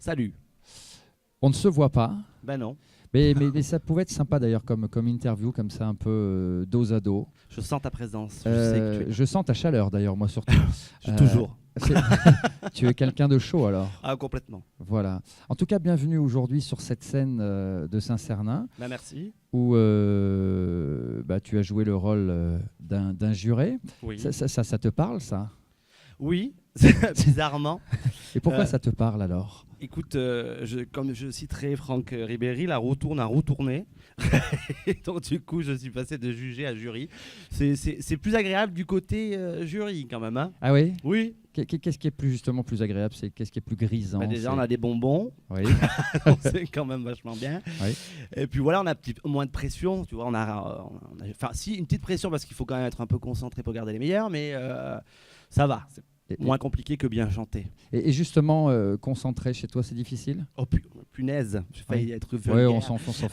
Salut. On ne se voit pas, Ben non, mais ça pouvait être sympa d'ailleurs comme interview, comme ça un peu dos à dos. je sens ta présence. Je sais que tu es. Je sens ta chaleur d'ailleurs, moi surtout. Toujours. C'est- Tu es quelqu'un de chaud alors. Ah, complètement. Voilà. En tout cas, bienvenue aujourd'hui sur cette scène de Saint-Cernin Ben merci. où tu as joué le rôle d'un juré. Oui. Ça te parle ça? Oui, bizarrement. Et pourquoi Euh, ça te parle alors? Écoute, comme je citerai Franck Ribéry, la roue tourne à roue tournée. Et donc du coup, je suis passé de juger à jury. C'est plus agréable du côté jury quand même. Hein. Ah oui? Oui. Qu'est-ce qui est justement plus agréable? Qu'est-ce qui est plus grisant? Ben déjà, on a des bonbons. Oui. Donc c'est quand même vachement bien. Oui. Et puis voilà, on a moins de pression. Tu vois, enfin, si, une petite pression parce qu'il faut quand même être un peu concentré pour garder les meilleurs, mais ça va. C'est moins compliqué que bien chanter. Et justement, concentré chez toi, c'est difficile? Oh punaise, j'ai failli être Oui, vulgaire. on s'en fout.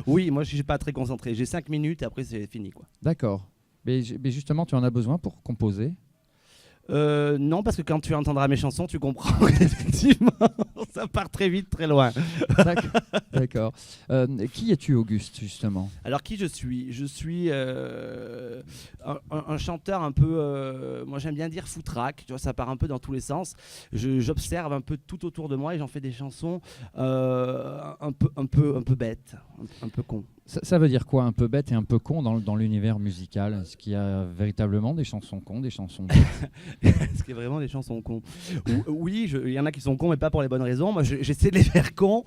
Oui, moi je suis pas très concentré. J'ai 5 minutes et après c'est fini quoi. D'accord. Mais justement, tu en as besoin pour composer? Non, parce que quand tu entendras mes chansons, tu comprends qu'effectivement, ça part très vite, très loin. D'accord. Qui es-tu, Auguste, justement? Alors qui je suis? Je suis un chanteur un peu, moi j'aime bien dire foutraque, tu vois, ça part un peu dans tous les sens. J'observe un peu tout autour de moi et j'en fais des chansons un peu bêtes, un peu con. Ça veut dire quoi, un peu bête et un peu con dans l'univers musical? Est-ce qu'il y a véritablement des chansons cons, des chansons bêtes? Est-ce qu'il y a vraiment des chansons cons? Oui, il y en a qui sont cons, mais pas pour les bonnes raisons. Moi, j'essaie de les faire cons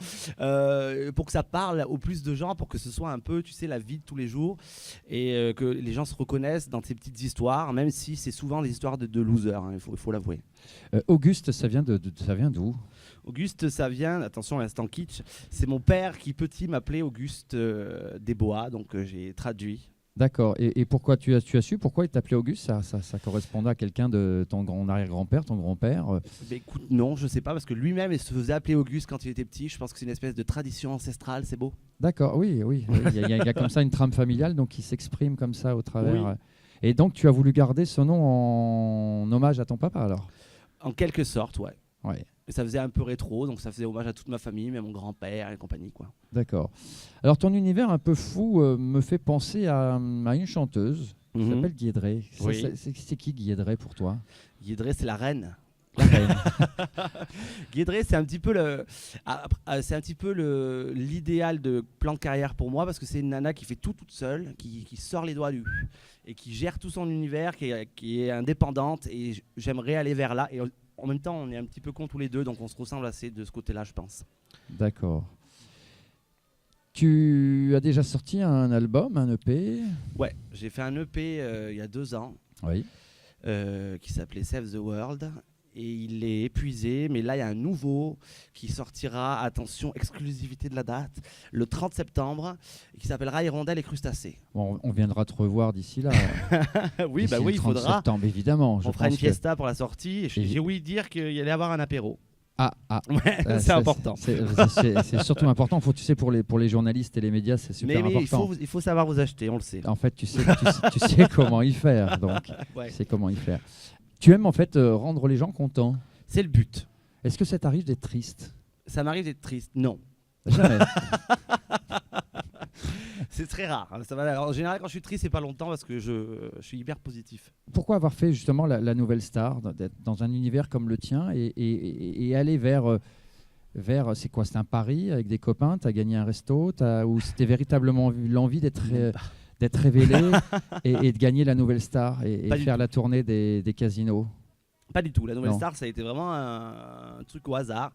pour que ça parle au plus de gens, pour que ce soit un peu, tu sais, la vie de tous les jours et que les gens se reconnaissent dans ces petites histoires, même si c'est souvent des histoires de losers, hein, il faut l'avouer. Auguste, ça vient d'où? Auguste, ça vient, attention à l'instant kitsch, c'est mon père qui petit m'appelait Auguste Desbois, donc j'ai traduit. D'accord. Et pourquoi tu as su pourquoi il t'appelait Auguste? Ça correspondait à quelqu'un de ton arrière-grand-père, ton grand-père? Mais écoute, non, je sais pas, parce que lui-même il se faisait appeler Auguste quand il était petit. Je pense que c'est une espèce de tradition ancestrale, c'est beau. D'accord, oui. Il y a comme ça une trame familiale donc qui s'exprime comme ça au travers. Oui. Et donc tu as voulu garder ce nom en hommage à ton papa alors? En quelque sorte, ouais. Ouais. Et ça faisait un peu rétro, donc ça faisait hommage à toute ma famille, même mon grand-père et compagnie, quoi. D'accord. Alors ton univers un peu fou me fait penser à une chanteuse qui s'appelle Guédré. Oui. C'est qui Guédré pour toi? Guédré, c'est la reine. La reine. Guédré, c'est un petit peu l'idéal de plan de carrière pour moi, parce que c'est une nana qui fait tout toute seule, qui sort les doigts du et qui gère tout son univers, qui est indépendante, et j'aimerais aller vers là. Et en même temps, on est un petit peu cons tous les deux, donc on se ressemble assez de ce côté-là, je pense. D'accord. Tu as déjà sorti un album, un EP? Ouais, j'ai fait un EP il y a 2 ans Oui. qui s'appelait Save the World. Et il est épuisé, mais là il y a un nouveau qui sortira, attention, exclusivité de la date, le 30 septembre, qui s'appellera Hirondelle et Crustacés. Bon, on viendra te revoir d'ici là. Oui, D'ici bah oui, le il 30 faudra. septembre, évidemment. On fera une fiesta pour la sortie. Et j'ai ouï dire qu'il y allait avoir un apéro. Ah. Ouais, c'est important. C'est surtout important. Tu sais, pour les journalistes et les médias, c'est super mais important. il faut savoir vous acheter, on le sait. En fait, tu sais comment y faire. Donc, Ouais. tu sais comment y faire. Tu aimes en fait rendre les gens contents. C'est le but. Est-ce que ça t'arrive d'être triste? Ça m'arrive d'être triste. Non. Jamais. C'est très rare. Ça va. Alors, en général, quand je suis triste, c'est pas longtemps parce que je suis hyper positif. Pourquoi avoir fait justement la nouvelle star, d'être dans un univers comme le tien et aller vers c'est quoi? C'est un pari avec des copains? Tu as gagné un resto? Ou c'était véritablement l'envie d'être révélé et de gagner la nouvelle star et faire la tournée des casinos? Pas du tout. La nouvelle Non. star, ça a été vraiment un truc au hasard.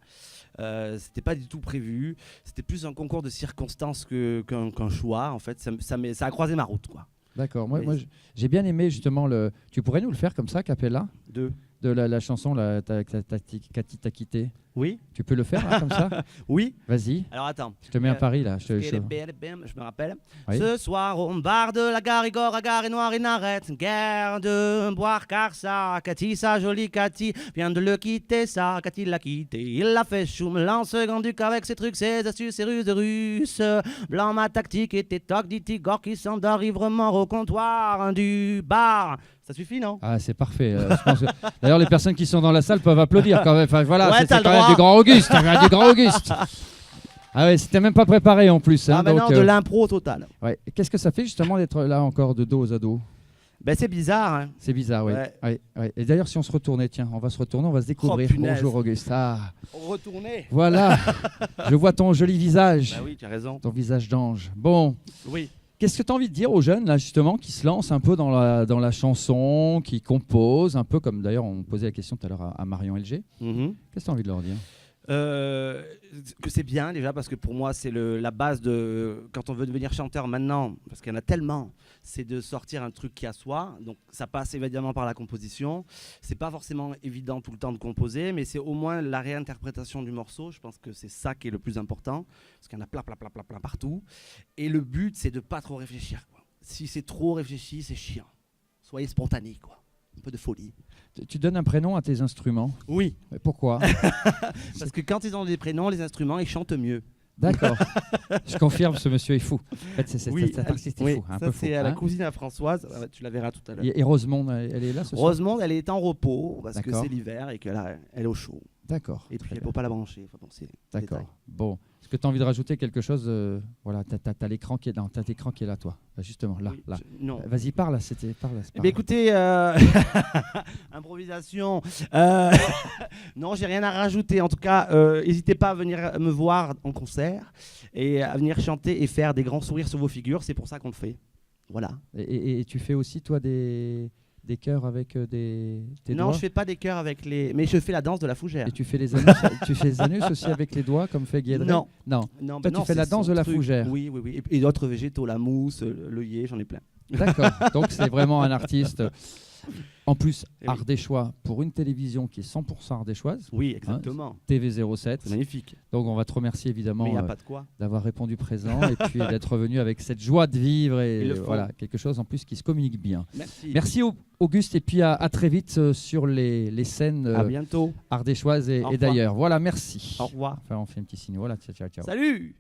C'était pas du tout prévu. C'était plus un concours de circonstances qu'un choix. En fait, ça a croisé ma route, quoi. D'accord. Moi, j'ai bien aimé justement tu pourrais nous le faire comme ça, cappella, de la chanson Cathy t'a quitté. Oui. Tu peux le faire là, comme ça? Oui. Vas-y. Alors attends. Je te mets un pari là. Je me rappelle. Oui. Ce soir, au bar de la gare Igor, à gare et noire, il n'arrête guère de boire car ça, Cathy, sa jolie Cathy, vient de le quitter, ça, Cathy l'a quitté. Il l'a fait chou, me lance grand duc avec ses trucs, ses astuces, ses ruses de russe. Blanc, ma tactique était toc, dit Igor qui s'endort ivrement au comptoir du bar. Ça suffit, non? Ah, c'est parfait. Je pense que... D'ailleurs, les personnes qui sont dans la salle peuvent applaudir quand même. Enfin, voilà, Ouais, c'est t'as le quand même du grand Auguste, du grand Auguste. Ah ouais, c'était même pas préparé en plus. Hein, Ah ben donc, non, de l'impro total. ouais. Qu'est-ce que ça fait justement d'être là encore de dos aux ados? Ben c'est bizarre, hein. C'est bizarre, oui. Ouais. Ouais, ouais. Et d'ailleurs, si on se retournait, tiens, on va se retourner, on va se découvrir. punaise. Bonjour Auguste. Ah, Retourner. voilà, je vois ton joli visage, Bah oui, tu as raison. ton visage d'ange. Bon, Oui. qu'est-ce que tu as envie de dire aux jeunes, là, justement, qui se lancent un peu dans la chanson, qui composent, un peu comme d'ailleurs on posait la question tout à l'heure à Marion LG. Mhm. Qu'est-ce que tu as envie de leur dire? Que c'est bien déjà parce que pour moi c'est la base de quand on veut devenir chanteur maintenant, parce qu'il y en a tellement, c'est de sortir un truc qui a soi. Donc ça passe évidemment par la composition. C'est pas forcément évident tout le temps de composer, mais c'est au moins la réinterprétation du morceau. Je pense que c'est ça qui est le plus important, parce qu'il y en a plein partout. Et le but c'est de pas trop réfléchir, quoi. Si c'est trop réfléchi, c'est chiant. Soyez spontané, quoi. Un peu de folie. Tu donnes un prénom à tes instruments. Oui. Mais pourquoi? Parce que quand ils ont des prénoms, les instruments, ils chantent mieux. D'accord. Je confirme, ce monsieur est fou. En fait, cet artiste est fou, un ça peu fou. c'est la Hein. cousine à Françoise, tu la verras tout à l'heure. Et Rosemonde, elle est là ce soir? Rosemonde, elle est en repos parce que D'accord. c'est l'hiver et qu'elle elle est au chaud. D'accord. Et puis très il ne bien. faut pas la brancher. Enfin, bon, c'est D'accord. détail. Bon. Est-ce que tu as envie de rajouter quelque chose? Voilà, t'as l'écran qui est là. T'as l'écran qui est là, toi. Bah, justement, là. Oui, là. non. Vas-y, parle. Parle. Eh bien, écoutez, improvisation. Non, j'ai rien à rajouter. En tout cas, n'hésitez pas à venir me voir en concert et à venir chanter et faire des grands sourires sur vos figures. C'est pour ça qu'on le fait. Voilà. Et tu fais aussi, toi, des chœurs avec tes Non, doigts? je fais pas des chœurs avec les. Mais je fais la danse de la fougère. Et tu fais les anus, tu fais les anus aussi avec les doigts, comme fait Guédré? Non. Non. Non, Toi, tu fais la c'est danse son de la truc. fougère. Oui. Et d'autres végétaux, la mousse, l'œillet, j'en ai plein. D'accord. Donc, c'est vraiment un artiste. En plus, Eh oui. ardéchois pour une télévision qui est 100% ardéchoise, Oui, exactement. TV07. C'est magnifique. Donc, on va te remercier évidemment Mais il n'y a pas de quoi. d'avoir répondu présent et puis d'être venu avec cette joie de vivre et Il le faut. voilà, quelque chose en plus qui se communique bien. Merci. Merci Auguste et puis à très vite sur les scènes À bientôt. ardéchoises Au et revoir. d'ailleurs. Voilà, merci. Au revoir. Enfin, on fait un petit signe. Voilà, ciao, ciao. Salut.